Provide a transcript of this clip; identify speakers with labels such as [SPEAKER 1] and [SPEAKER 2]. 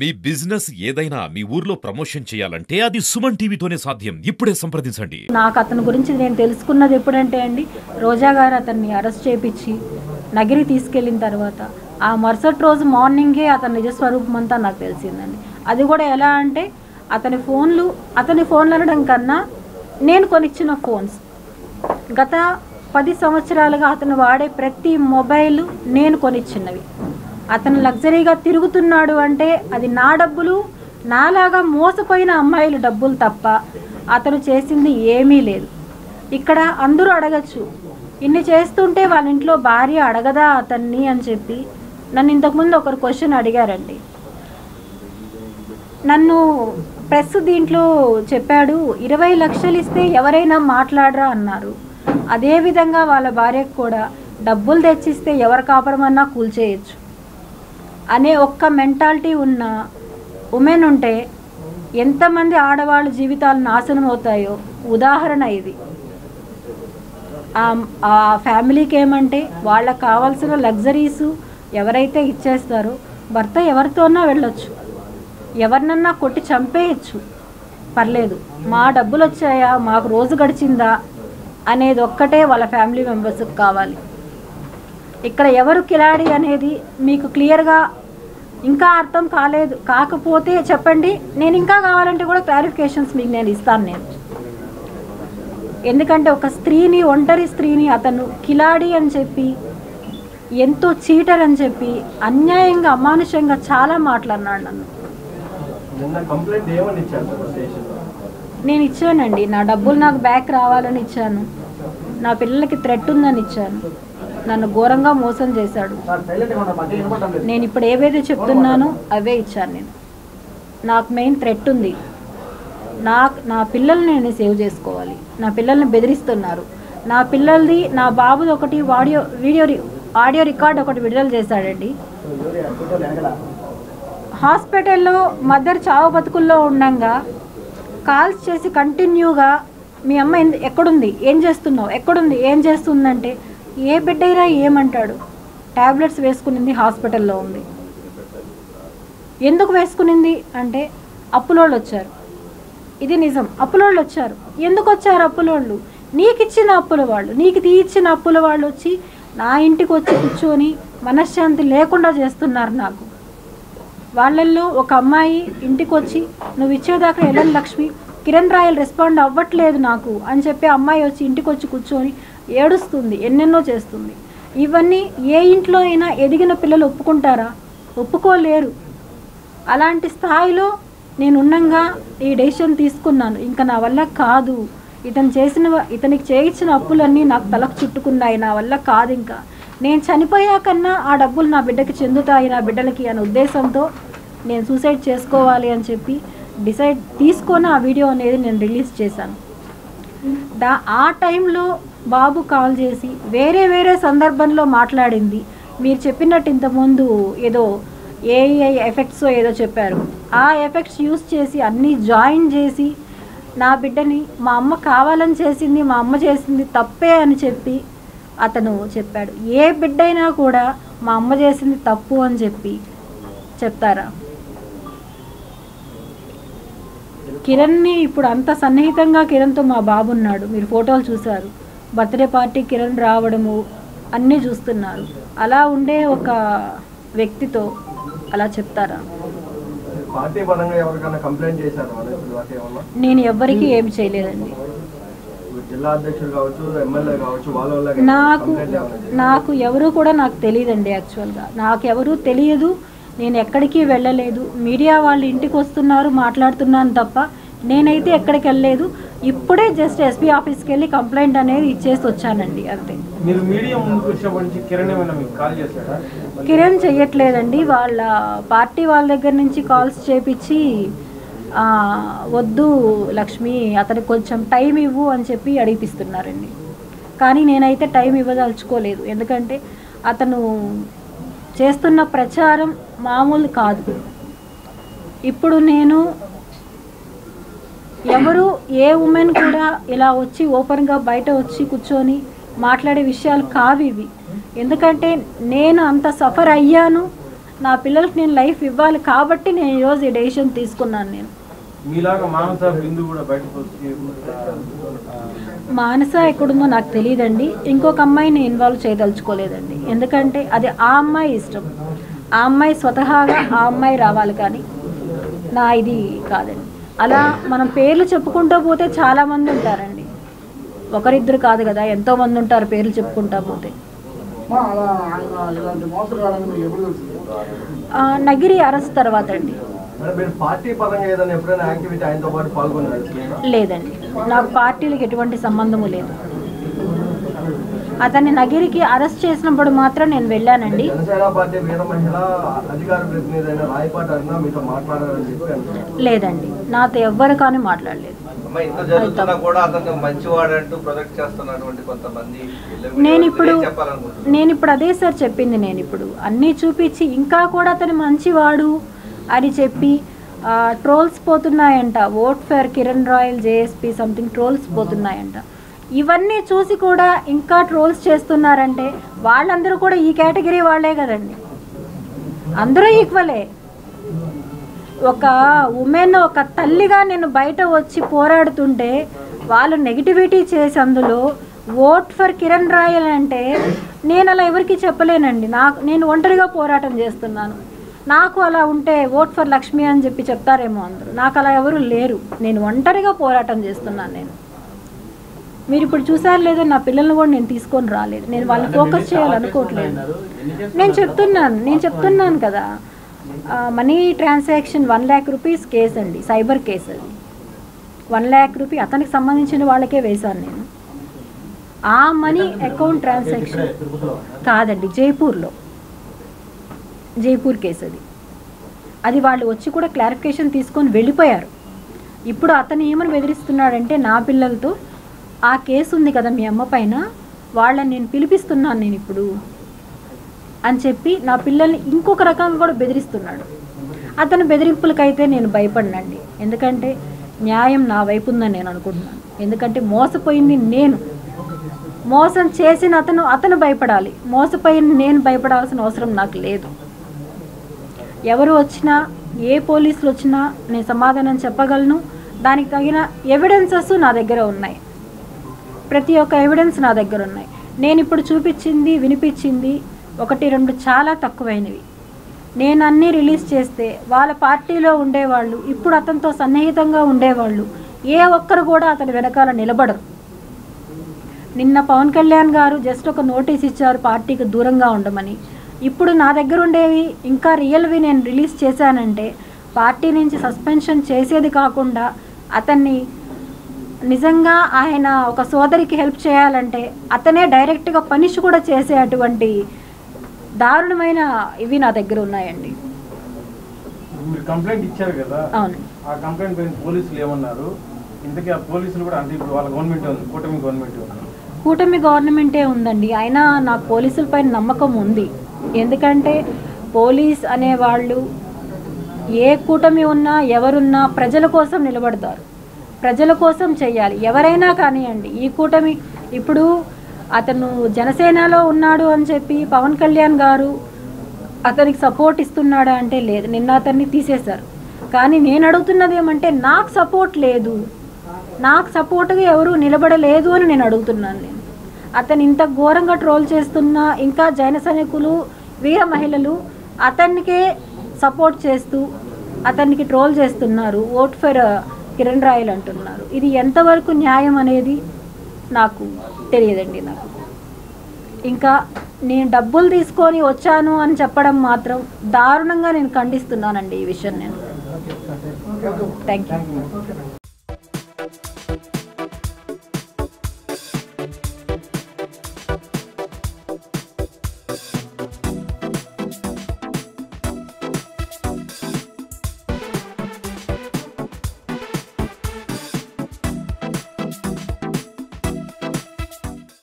[SPEAKER 1] మీ business ఏదైనా మీ ఊర్లో promotion చేయాలంటే అది సుమన్ టీవీతోనే సాధ్యం. ఇప్పుడే సంప్రదించండి.
[SPEAKER 2] నాకు అతని గురించి నేను తెలుసుకున్నది ఎప్పుడంటే అండి, రోజా గారు అతన్ని అరెస్ట్ చేపించి నగిరి తీసుకెళ్ళిన తర్వాత ఆ మరుసటి రోజు మార్నింగే అతని నిజస్వరూపం అంతా నాకు తెలిసిందండి. అది కూడా ఎలా అంటే అతని ఫోన్లు అనడం కన్నా నేను కొనిచ్చిన ఫోన్స్, గత 10 సంవత్సరాలుగా అతను వాడే ప్రతి మొబైల్ నేను కొనిచ్చినవి. అతను లగ్జరీగా తిరుగుతున్నాడు అంటే అది నా డబ్బులు, నాలాగా మోసపోయిన అమ్మాయిల డబ్బులు తప్ప అతను చేసింది ఏమీ లేదు. ఇక్కడ అందరూ అడగచ్చు, ఇన్ని చేస్తుంటే వాళ్ళ ఇంట్లో భార్య అడగదా అతన్ని అని చెప్పి. నన్ను ఇంతకుముందు ఒకరు క్వశ్చన్ అడిగారండి. నన్ను ప్రెస్ దీంట్లో చెప్పాడు, 20 లక్షలు ఇస్తే ఎవరైనా మాట్లాడరా అన్నారు. అదేవిధంగా వాళ్ళ భార్యకు కూడా డబ్బులు తెచ్చిస్తే ఎవరి కాపురమన్నా కూల్చేయచ్చు అనే ఒక్క మెంటాలిటీ ఉన్న ఉమెన్ ఉంటే ఎంతమంది ఆడవాళ్ళ జీవితాలు నాశనం అవుతాయో ఉదాహరణ ఇది. ఆ ఫ్యామిలీకి ఏమంటే వాళ్ళకి కావాల్సిన లగ్జరీస్ ఎవరైతే ఇచ్చేస్తారో భర్త ఎవరితోన్నా వెళ్ళొచ్చు, ఎవరినన్నా కొట్టి చంపేయచ్చు, పర్లేదు, మా డబ్బులు వచ్చాయా, మాకు రోజు గడిచిందా అనేది ఒక్కటే వాళ్ళ ఫ్యామిలీ మెంబర్స్కి కావాలి. ఇక్కడ ఎవరు కిలాడి అనేది మీకు క్లియర్గా ఇంకా అర్థం కాకపోతే చెప్పండి, నేను ఇంకా కావాలంటే కూడా క్లారిఫికేషన్స్ మీకు నేను ఇస్తాను. ఎందుకంటే ఒక స్త్రీని, ఒంటరి స్త్రీని అతను కిలాడి అని చెప్పి, ఎంతో చీటర్ అని చెప్పి అన్యాయంగా అమానుషంగా చాలా మాట్లాడినాడు నన్ను. నేను ఇచ్చానండి, నా డబ్బులు నాకు బ్యాక్ రావాలని ఇచ్చాను, నా పిల్లలకి థ్రెట్ ఉందని ఇచ్చాను, నన్ను ఘోరంగా మోసం చేశాడు. నేను ఇప్పుడు ఏవైతే చెప్తున్నానో అవే ఇచ్చాను. నాకు మెయిన్ థ్రెట్ ఉంది, నా పిల్లల్ని నేను సేవ్ చేసుకోవాలి, నా పిల్లల్ని బెదిరిస్తున్నారు. నా పిల్లలది, నా బాబుది ఒకటి ఆడియో రికార్డ్ ఒకటి విడుదల చేశాడండి. హాస్పిటల్లో మదర్ చావు బతుకుల్లో ఉండగా కాల్స్ చేసి కంటిన్యూగా మీ అమ్మ ఎక్కడుంది, ఏం చేస్తున్నావు, ఎక్కడుంది, ఏం చేస్తుందంటే ఏ బిడ్డైనా ఏమంటాడు, ట్యాబ్లెట్స్ వేసుకునింది, హాస్పిటల్లో ఉంది. ఎందుకు వేసుకునింది అంటే అప్పులోళ్ళు వచ్చారు. ఇది నిజం, అప్పులోళ్ళు వచ్చారు. ఎందుకు వచ్చారు అప్పులోళ్ళు? నీకు ఇచ్చిన అప్పుల వాళ్ళు, నీకు తీయించిన అప్పుల వాళ్ళు వచ్చి నా ఇంటికి వచ్చి కూర్చొని మనశ్శాంతి లేకుండా చేస్తున్నారు నాకు. వాళ్ళల్లో ఒక అమ్మాయి ఇంటికి వచ్చి, నువ్వు ఇచ్చేదాకా ఎల్ఎన్ లక్ష్మి, కిరణ్ రాయల్ రెస్పాండ్ అవ్వట్లేదు నాకు అని చెప్పి అమ్మాయి వచ్చి ఇంటికి వచ్చి కూర్చొని ఏడుస్తుంది, ఎన్నెన్నో చేస్తుంది. ఇవన్నీ ఏ ఇంట్లో అయినా ఎదిగిన పిల్లలు ఒప్పుకుంటారా? ఒప్పుకోలేరు. అలాంటి స్థాయిలో నేను ఉన్నంగా ఈ డెసిషన్ తీసుకున్నాను. ఇంకా నా వల్ల కాదు, ఇతనికి చేయించిన అప్పులన్నీ నాకు తలకు చుట్టుకున్నాయి, నా వల్ల కాదు, ఇంకా నేను చనిపోయాకన్నా ఆ డబ్బులు నా బిడ్డకి చెందుతాయి, నా బిడ్డలకి అనే ఉద్దేశంతో నేను సూసైడ్ చేసుకోవాలి అని చెప్పి డిసైడ్ తీసుకొని ఆ వీడియో అనేది నేను రిలీజ్ చేశాను. ఆ టైంలో బాబు కాల్ చేసి వేరే సందర్భంలో మాట్లాడింది. మీరు చెప్పినట్టు ఇంతకుముందు ఏదో ఏఐ ఎఫెక్ట్స్ ఏదో చెప్పారు, ఆ ఎఫెక్ట్స్ యూస్ చేసి అన్నీ జాయిన్ చేసి నా బిడ్డని మా అమ్మ కావాలని చేసింది, మా అమ్మ చేసింది తప్పే అని చెప్పి అతను చెప్పాడు. ఏ బిడ్డైనా కూడా మా అమ్మ చేసింది తప్పు అని చెప్పి చెప్తారా? కిరణ్ని ఇప్పుడు అంత సన్నిహితంగా కిరణ్తో మా బాబు ఉన్నాడు, మీరు ఫోటోలు చూశారు, బర్త్డే పార్టీ కిరణ్ రావడము అన్నీ చూస్తున్నారు. అలా ఉండే ఒక వ్యక్తితో అలా చెప్తారా? నేను ఎవ్వరికీ ఏమి చేయలేదండి. నాకు ఎవరు కూడా నాకు తెలియదండి. యాక్చువల్గా నాకు ఎవరు తెలియదు, నేను ఎక్కడికి వెళ్ళలేదు. మీడియా వాళ్ళు ఇంటికి వస్తున్నారు, మాట్లాడుతున్నాను తప్ప నేనైతే ఎక్కడికి వెళ్ళలేదు. ఇప్పుడే జస్ట్ ఎస్పీ ఆఫీస్కి వెళ్ళి కంప్లైంట్ అనేది ఇచ్చేసి వచ్చానండి, అంతే. కిరణ్ చెయ్యట్లేదండి, వాళ్ళ పార్టీ వాళ్ళ దగ్గర నుంచి కాల్స్ చేపించి వద్దు లక్ష్మి, అతనికి కొంచెం టైం ఇవ్వు అని చెప్పి అడిగిపిస్తున్నారండి. కానీ నేనైతే టైం ఇవ్వదలుచుకోలేదు, ఎందుకంటే అతను చేస్తున్న ప్రచారం మామూలు కాదు. ఇప్పుడు నేను ఎవరు ఏ ఉమెన్ కూడా ఇలా వచ్చి ఓపెన్గా బయట వచ్చి కూర్చొని మాట్లాడే విషయాలు కావు ఇవి. ఎందుకంటే నేను అంత సఫర్ అయ్యాను, నా పిల్లలకి నేను లైఫ్ ఇవ్వాలి కాబట్టి నేను ఈరోజు ఈ డెసిషన్ తీసుకున్నాను. నేను
[SPEAKER 3] మీలాగా మానస బిందు కూడా బయటకు వచ్చి
[SPEAKER 2] మానస ఎక్కడుందో నాకు తెలియదండి. ఇంకొక అమ్మాయిని ఇన్వాల్వ్ చేయదలుచుకోలేదండి. ఎందుకంటే అది ఆ అమ్మాయి ఇష్టం, ఆ అమ్మాయి స్వతహాగా ఆ అమ్మాయి రావాలి, కానీ నా ఇది కాదండి. అలా మనం పేర్లు చెప్పుకుంటూ పోతే చాలామంది ఉంటారండి, ఒకరిద్దరు కాదు కదా, ఎంతోమంది ఉంటారు పేర్లు చెప్పుకుంటా పోతే. నగిరి అరెస్ట్ తర్వాత అండి. లేదండి, నాకు పార్టీలకు ఎటువంటి సంబంధము లేదు. అతన్ని నగిరికి అరెస్ట్ చేసినప్పుడు మాత్రం నేను వెళ్ళానండి. లేదండి, నాతో ఎవ్వరు కానీ మాట్లాడలేదు. నేను ఇప్పుడు అదే సార్ చెప్పింది. నేను ఇప్పుడు అన్నీ చూపించి ఇంకా కూడా అతను మంచివాడు అని చెప్పి ట్రోల్స్ పోతున్నాయంట. Vote for Kiran Royal JSP something trolls పోతున్నాయంట. ఇవన్నీ చూసి కూడా ఇంకా ట్రోల్స్ చేస్తున్నారంటే వాళ్ళందరూ కూడా ఈ కేటగిరీ వాళ్ళే కదండి, అందరూ ఈక్వలే. ఒక ఉమెన్, ఒక తల్లిగా నేను బయట వచ్చి పోరాడుతుంటే వాళ్ళు నెగిటివిటీ చేసి అందులో ఓట్ ఫర్ కిరణ్ రాయల్ అంటే నేను అలా ఎవరికి చెప్పలేనండి. నేను ఒంటరిగా పోరాటం చేస్తున్నాను. నాకు అలా ఉంటే ఓట్ ఫర్ లక్ష్మి అని చెప్పి చెప్తారేమో అందరూ. నాకు అలా ఎవరు లేరు, నేను ఒంటరిగా పోరాటం చేస్తున్నాను. మీరు ఇప్పుడు చూసారు లేదో, నా పిల్లల్ని కూడా నేను తీసుకొని రాలేదు. నేను వాళ్ళని ఫోకస్ చేయాలనుకోవట్లేదు. నేను చెప్తున్నాను కదా, money transaction 1 lakh rupees case అండి, సైబర్ కేసు. అది 1 lakh రూపీ అతనికి సంబంధించిన వాళ్ళకే వేశాను నేను. ఆ మనీ అకౌంట్ ట్రాన్సాక్షన్ కాదండి, జైపూర్ కేసు అది వాళ్ళు వచ్చి కూడా క్లారిఫికేషన్ తీసుకొని వెళ్ళిపోయారు. ఇప్పుడు అతను ఏమని బెదిరిస్తున్నాడంటే, నా పిల్లలతో ఆ కేసు ఉంది కదా మీ అమ్మ పైన, వాళ్ళని నేను పిలిపిస్తున్నాను నేను ఇప్పుడు అని చెప్పి నా పిల్లల్ని ఇంకొక రకంగా కూడా బెదిరిస్తున్నాడు. అతని బెదిరింపులకైతే నేను భయపడినండి. ఎందుకంటే న్యాయం నా వైపు ఉందని నేను అనుకుంటున్నాను. ఎందుకంటే మోసపోయింది నేను, మోసం చేసిన అతను భయపడాలి, మోసపోయిన నేను భయపడాల్సిన అవసరం నాకు లేదు. ఎవరు వచ్చినా, ఏ పోలీసులు వచ్చినా నేను సమాధానం చెప్పగలను. దానికి తగిన ఎవిడెన్సెస్ నా దగ్గర ఉన్నాయి, ప్రతి ఒక్క ఎవిడెన్స్ నా దగ్గర ఉన్నాయి. నేను ఇప్పుడు చూపించింది, వినిపించింది 1-2 చాలా తక్కువైనవి. నేను అన్నీ రిలీజ్ చేస్తే వాళ్ళ పార్టీలో ఉండేవాళ్ళు, ఇప్పుడు అతనితో సన్నిహితంగా ఉండేవాళ్ళు ఏ ఒక్కరు కూడా అతని వెనకాల నిలబడరు. నిన్న పవన్ కళ్యాణ్ గారు జస్ట్ ఒక నోటీస్ ఇచ్చారు పార్టీకి దూరంగా ఉండమని. ఇప్పుడు నా దగ్గర ఉండేవి ఇంకా రియల్వి నేను రిలీజ్ చేశానంటే పార్టీ నుంచి సస్పెన్షన్ చేసేది కాకుండా అతన్ని నిజంగా ఆయన ఒక సోదరికి హెల్ప్ చేయాలంటే అతనే డైరెక్ట్గా పనిష్ కూడా చేసే అటువంటి దారుణమైన ఇవి నా దగ్గర ఉన్నాయండి.
[SPEAKER 3] మీరు కంప్లైంట్ ఇచ్చారు కదా,
[SPEAKER 2] అవును.
[SPEAKER 3] ఆ కంప్లైంట్ పైన పోలీసులు ఏమన్నారు? ఇంతకీ ఆ పోలీసులు కూడా అంటే ఇప్పుడు వాళ్ళ గవర్నమెంట్ ఉంది, కూటమి గవర్నమెంటే ఉందండి. అయినా నాకు పోలీసుల పైన నమ్మకం ఉంది. ఎందుకంటే పోలీస్ అనేవాళ్ళు ఏ కూటమి ఉన్నా ఎవరున్నా ప్రజల కోసం నిలబడతారు, ప్రజల కోసం చెయ్యాలి. ఎవరైనా కానివ్వండి, ఈ కూటమి ఇప్పుడు అతను జనసేనలో ఉన్నాడు అని చెప్పి పవన్ కళ్యాణ్ గారు అతనికి సపోర్ట్ ఇస్తున్నాడా అంటే లేదు, నిన్న అతన్ని తీసేశారు. కానీ నేను అడుగుతున్నది ఏమంటే నాకు సపోర్ట్ లేదు, నాకు సపోర్ట్గా ఎవరు నిలబడలేదు అని నేను అడుగుతున్నాను. అతను ఇంత ఘోరంగా ట్రోల్ చేస్తున్నా ఇంకా జైన సైనికులు, వీర మహిళలు అతనికే సపోర్ట్ చేస్తూ అతనికి ట్రోల్ చేస్తున్నారు, ఓట్ ఫర్ కిరణ్ రాయల్ అంటున్నారు. ఇది ఎంతవరకు న్యాయం అనేది నాకు తెలియదండి. నాకు ఇంకా నేను డబ్బులు తీసుకొని వచ్చాను అని చెప్పడం మాత్రం దారుణంగా నేను ఖండిస్తున్నానండి ఈ విషయం. నేను థ్యాంక్ యూ.